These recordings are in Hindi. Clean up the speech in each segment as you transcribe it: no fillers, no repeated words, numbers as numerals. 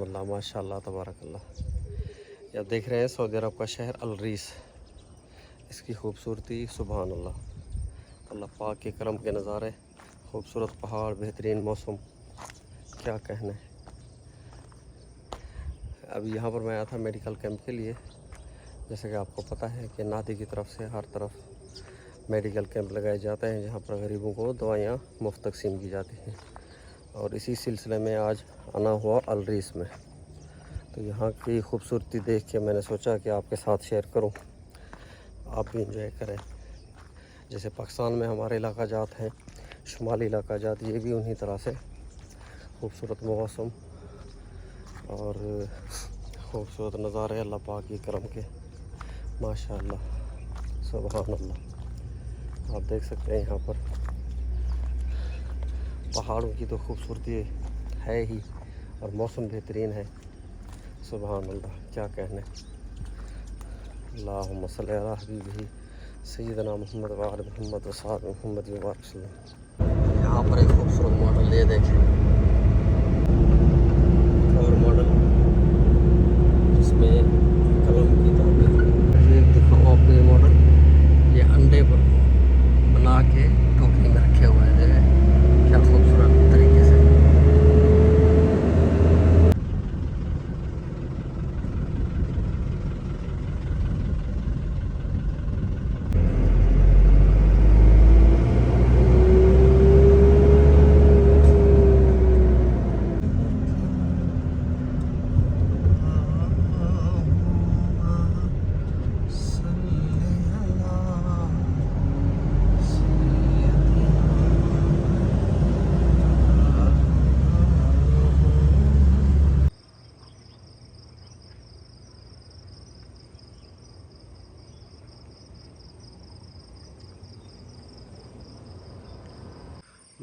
अल्लाह माशाल्लाह तबारकल्लाह। ये आप देख रहे हैं सऊदी अरब का शहर अल रीस। इसकी खूबसूरती सुभान अल्लाह। अल्लाह पाक के करम के नज़ारे, खूबसूरत पहाड़, बेहतरीन मौसम, क्या कहने। अभी यहाँ पर मैं आया था मेडिकल कैंप के लिए। जैसे कि आपको पता है कि नादी की तरफ से हर तरफ मेडिकल कैंप लगाए जाते हैं जहाँ पर गरीबों को दवाइयाँ मुफ्त तकसीम की जाती हैं। और इसी सिलसिले में आज आना हुआ अल रीस में। तो यहाँ की खूबसूरती देख के मैंने सोचा कि आपके साथ शेयर करूँ, आप भी इंजॉय करें। जैसे पाकिस्तान में हमारे इलाका जात हैं, शुमाली इलाका जात, ये भी उन्हीं तरह से खूबसूरत मौसम और खूबसूरत नज़ारे अल्लाह पाक की करम के, माशाअल्लाह सुभान अल्लाह। आप देख सकते हैं यहाँ पर पहाड़ों की तो खूबसूरती है ही और मौसम बेहतरीन है। सुभान अल्लाह, क्या कहने। अल्लाहुम्मा सल्ली अला हबीबिही सय्यदना मुहम्मद व आले मुहम्मद व सहाबे मुहम्मद व बारिक वसल्लम। यहाँ पर एक खूबसूरत मॉडल ये देखें, और मॉडल जिसमें कलम की ताबीर। ये दिखाओ आपको ये मॉडल, ये अंडे पर बना के टोकरी में रखे हुए हैं। क्या खूबसूरत तरीके से।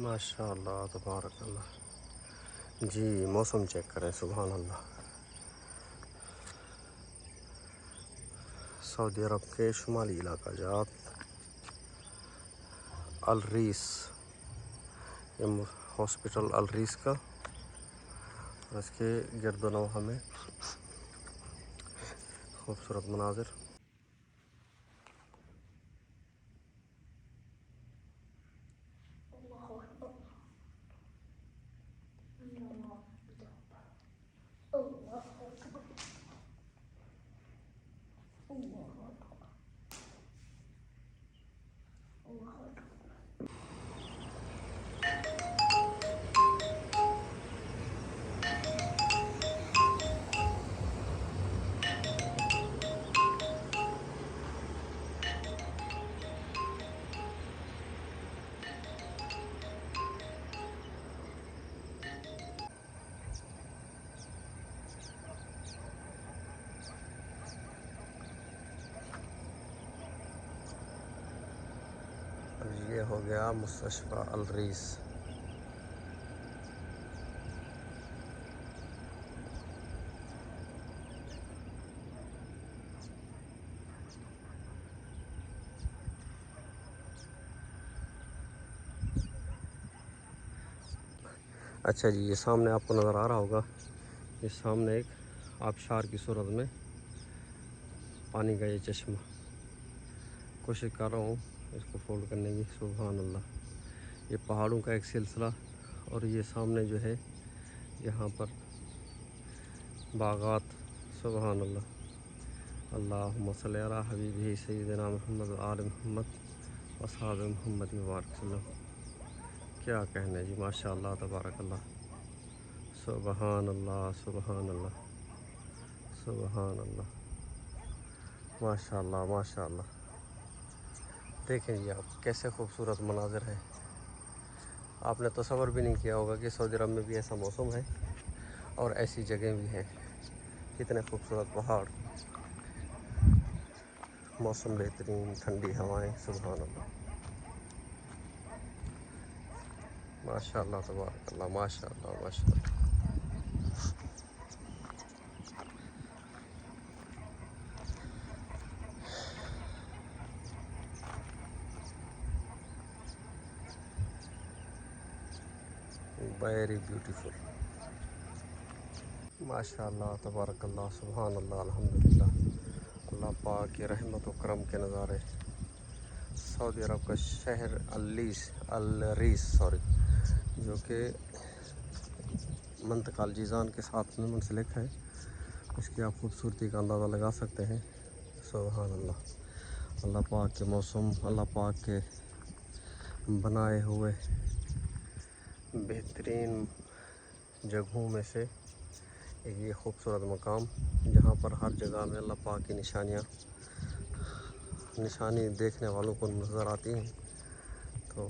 माशाअल्लाह तबारकल्लाह। जी मौसम चेक करें, सुभान अल्लाह। सऊदी अरब के शुमाली इलाका जात अल रीस, ये हॉस्पिटल अल रीस का, और इसके गिरदोनवाह में खूबसूरत मनाजिर। ये हो गया मुस्तशफा अल रीस। अच्छा जी, ये सामने आपको नज़र आ रहा होगा, ये सामने एक आबशार की सूरत में पानी का ये चश्मा। कोशिश कर रहा हूँ इसको फोल्ड करने की। सुभान अल्लाह, ये पहाड़ों का एक सिलसिला, और ये सामने जो है यहाँ पर बागात। सुभान अल्लाह। अल्लाहुम्मा सल्ली अला हबीबिही सय्यदना मुहम्मद व आले मुहम्मद व सहाबे मुहम्मद व बारिक वसल्लम। क्या कहने जी, माशाअल्लाह तबारकल्लाह। सुभान अल्लाह, सुभान अल्लाह, सुभान अल्लाह, माशाअल्लाह माशाअल्लाह। देखें जी आप, कैसे खूबसूरत मनाज़िर है। आपने तसव्वुर भी नहीं किया होगा कि सऊदी अरब में भी ऐसा मौसम है और ऐसी जगह भी है। कितने खूबसूरत पहाड़, मौसम बेहतरीन, ठंडी हवाएं। सुभान अल्लाह, माशाअल्लाह तबारकल्लाह, माशाअल्लाह माशाअल्लाह। Very beautiful. माशाअल्लाह तबारकल्लाह सुभान अल्लाह अल्हम्दुलिल्लाह। अल्लाह पाक की रहमत व करम के नज़ारे सऊदी अरब का शहर अल-रीस जो कि मंतक़ा अल-जीज़ान के साथ में मुंसलिक है, इसकी आप खूबसूरती का अंदाज़ा लगा सकते हैं। सुभान अल्लाह। अल्लाह पाक के मौसम, अल्लाह पाक के बनाए हुए बेहतरीन जगहों में से एक ये खूबसूरत मकाम, जहाँ पर हर जगह में अल्लाह पाक की निशानी देखने वालों को नज़र आती हैं। तो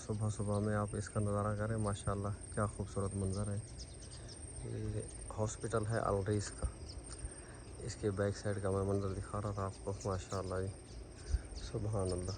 सुबह सुबह में आप इसका नज़ारा करें, माशाअल्लाह क्या खूबसूरत मंज़र है। ये हॉस्पिटल है अल-रीस का, इसके बैक साइड का मैं मंज़र दिखा रहा था आपको। माशाअल्लाह जी सुभान अल्लाह।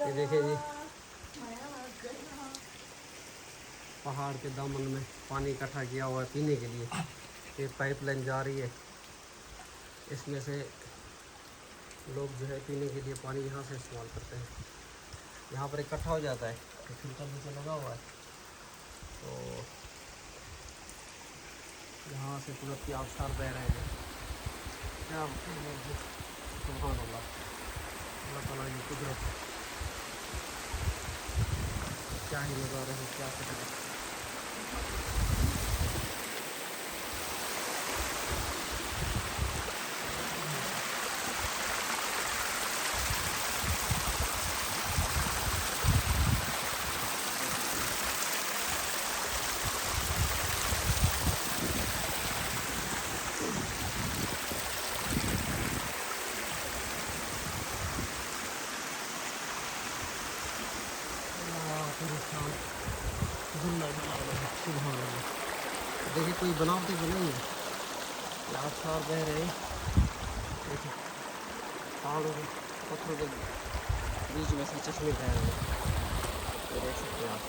ये देखिए जी, पहाड़ के दामन में पानी इकट्ठा किया हुआ है पीने के लिए। ये पाइपलाइन जा रही है, इसमें से लोग जो है पीने के लिए पानी यहाँ से इस्तेमाल करते हैं। यहाँ पर इकट्ठा हो जाता है तो फिल्टर नीचे लगा हुआ है, तो यहाँ से कुदरती आबशार बह रहे हैं। क्या सुभान अल्लाह, अल्लाह ताला की कुदरत, क्या ही नज़ारे हैं, क्या करें। देखिए कोई बनावटी तो नहीं है, आबशार बह रहे हैं। देखिए पहाड़ों के पत्थरों के बीच में से चश्मे बह रहे हैं, ये देख सकते हैं आप।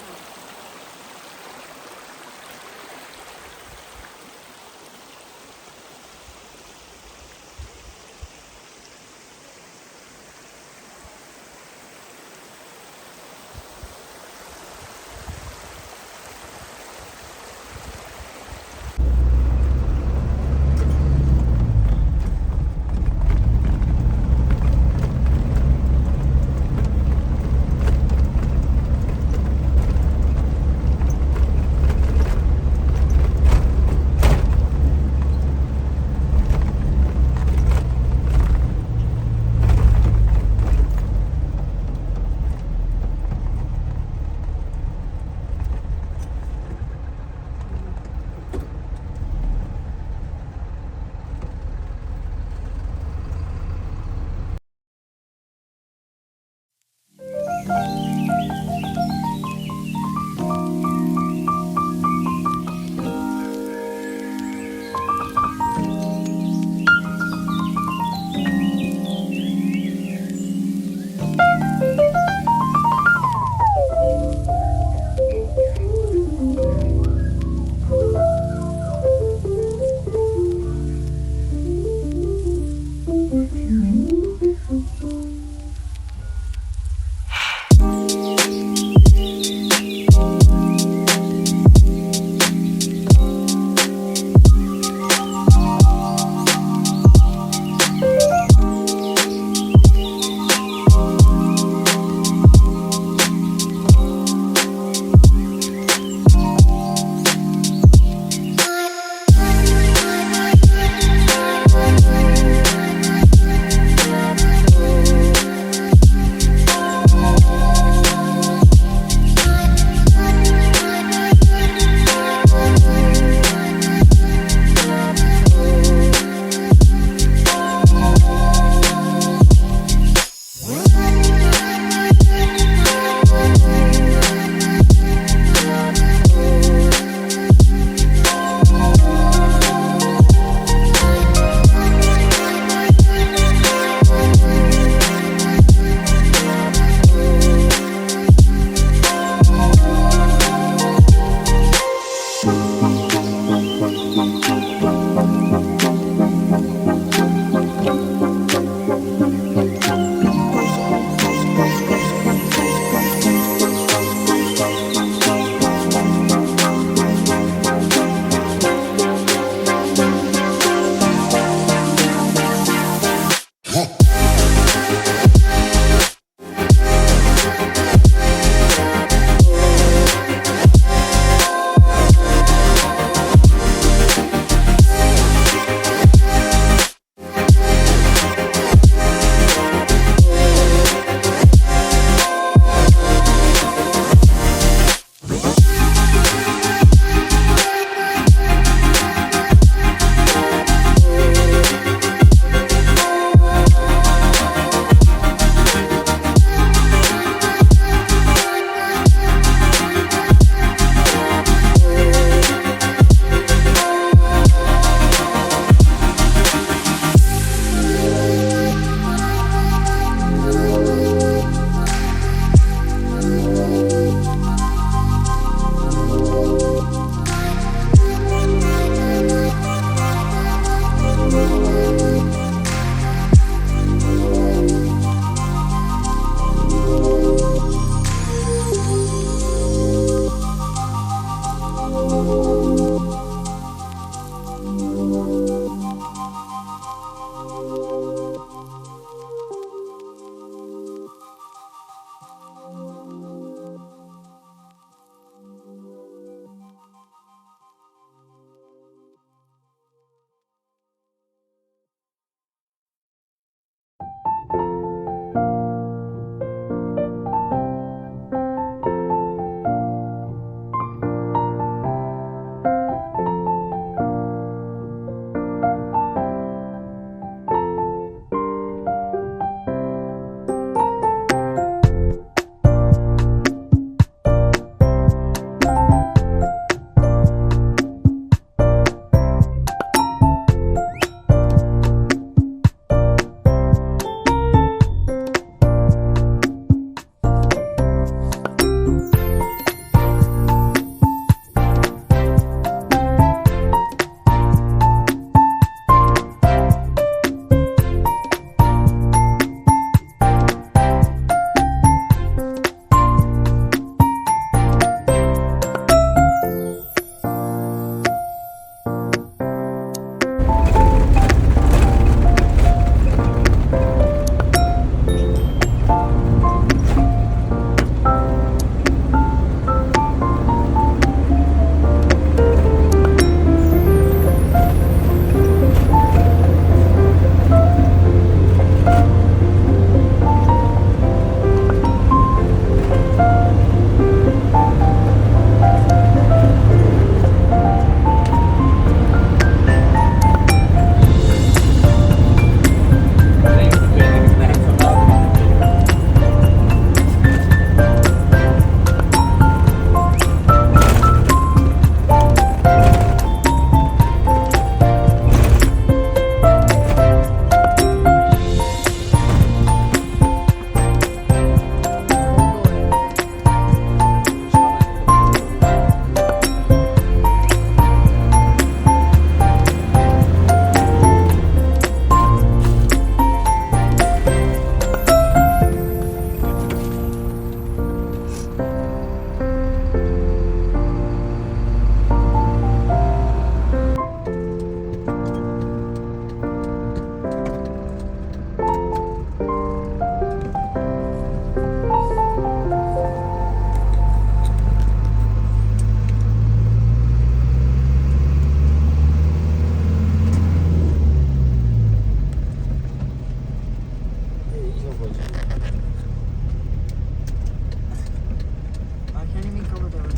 Akhirnya mi kamu tahu.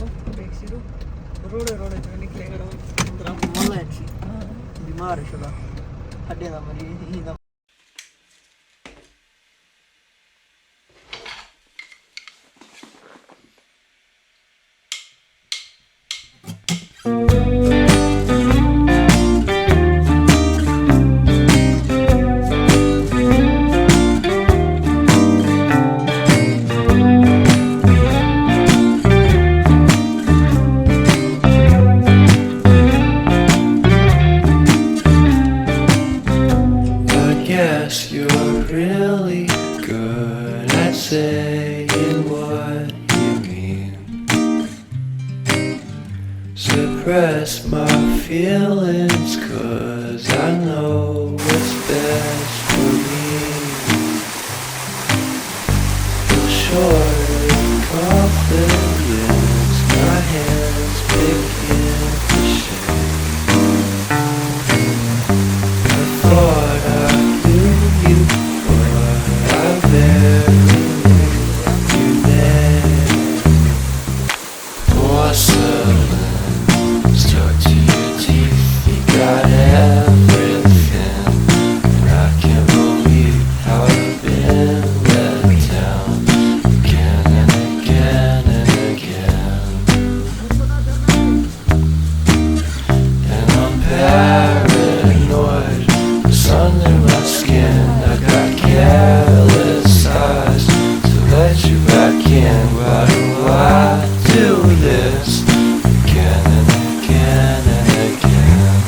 Oh, देख सिरो. रोड जो निकलेगा उधर आप मल्ला है ची. बीमार है शुदा. हड्डी ना मरी ही ना. I guess you're really good at saying what you mean. Suppress my feelings, 'cause I know what's best for me. Feel short of confidence, my hands begin to shake. I thought I knew you, but I barely knew your name. Porcelain stuck to your teeth, you got everything, and I can't believe how I've been let down again and again and again. And I'm paranoid, it's under my skin. I got careless eyes to let you back in. Why do I do this again and again and again?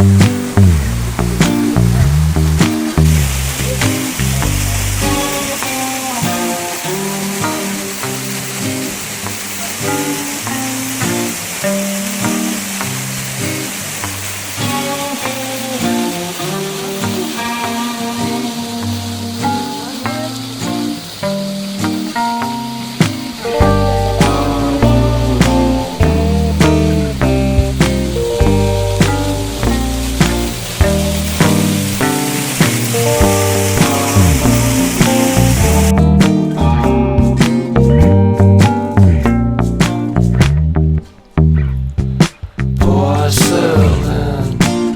Porcelain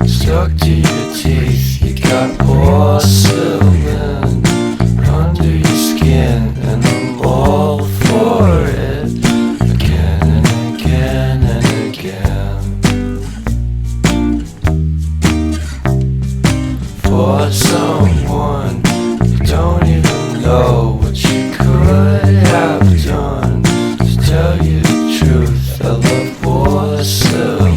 stuck to your teeth, you got porcelain under your skin, and I'm all for it again and again and again. For someone you don't even know what you could have done. To tell you the truth, I love porcelain.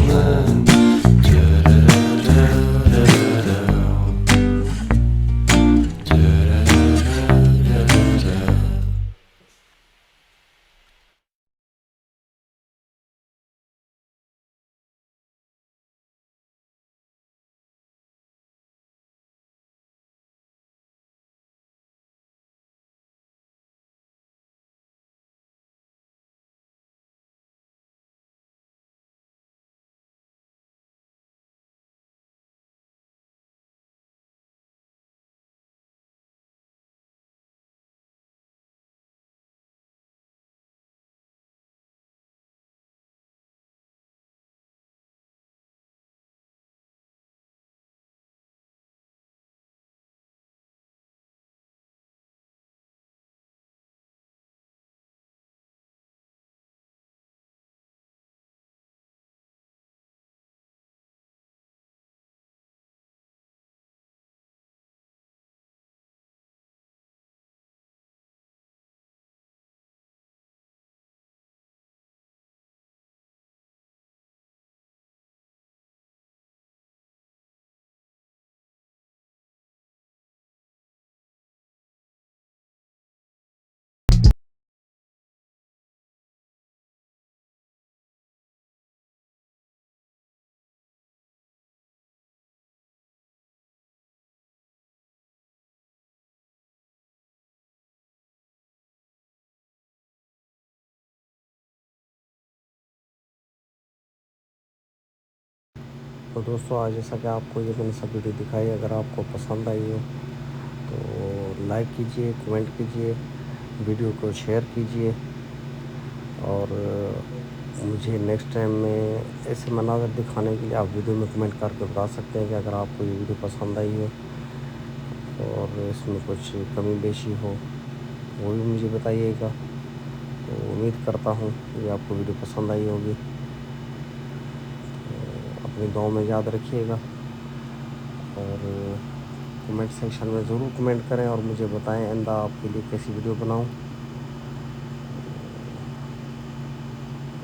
तो दोस्तों आज जैसा कि आपको ये मैंने सब वीडियो दिखाई, अगर आपको पसंद आई हो तो लाइक कीजिए, कमेंट कीजिए, वीडियो को शेयर कीजिए। और मुझे नेक्स्ट टाइम में ऐसे मनाज़र दिखाने के लिए आप वीडियो में कमेंट करके बता सकते हैं कि अगर आपको ये वीडियो पसंद आई हो और इसमें कुछ कमी बेशी हो वो भी मुझे बताइएगा। तो उम्मीद करता हूँ कि आपको वीडियो पसंद आई होगी। तो अपनी दुआ में याद रखिएगा और कमेंट सेक्शन में ज़रूर कमेंट करें और मुझे बताएं आइंदा आपके लिए कैसी वीडियो बनाऊं।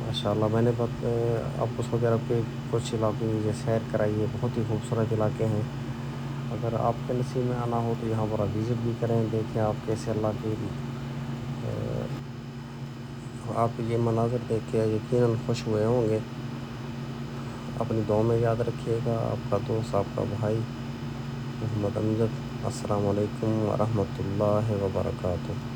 माशाल्लाह मैंने आपको सऊदी अरब के कुछ इलाके मुझे सैर कराई है, बहुत ही खूबसूरत इलाके हैं। अगर आपके नसीब में आना हो तो यहाँ पर आप विज़िट भी करें, देखें आप कैसे अल्लाह के आप ये मनाज़र देख के यकीनन खुश हुए होंगे। अपनी दुआ में याद रखिएगा। आपका दोस्त, आपका भाई मोहम्मद अमजद। अस्सलाम वालेकुम व रहमतुल्लाहि व बरकातुहू।